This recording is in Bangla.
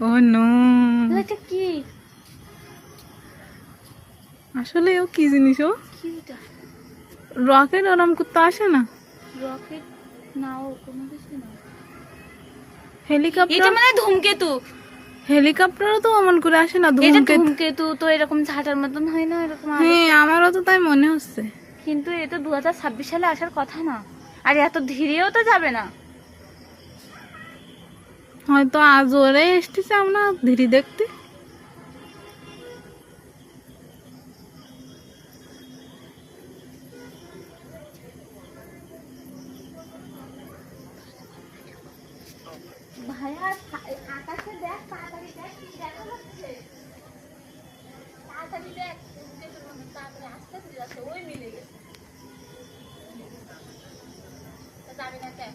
ও নো, এটা কি আসলে ও কি জিনিস? ও কি এটা? রকেট ওরম করতে আসে না? রকেট না, ও কোনো কিছু না। এটা হেলিকপ্টার, মানে ধূমকেতু। হেলিকপ্টারও তো অমন করে আসে না এটা ধূমকেতু। ধূমকেতু তো এরকম ঝাঁটার মতন হয় না, এরকম আলো। হ্যাঁ, আমারও তো তাই মনে হচ্ছে। কিন্তু এটা 2026 সালে আসার কথা না, আর এত ধীরেও তো যাবে না। হয়তো আজ ওরে এসতেছে আমরা ধীরে দেখতে। ভাইয়া আকাশে দেখ, তাড়াতাড়ি দেখ কি দেখা যাচ্ছে, তাড়াতাড়ি দেখ, তাড়াতাড়ি আস্তে ধীরে যাচ্ছে, ওই মিলে গেছে। যাবে না দেখ।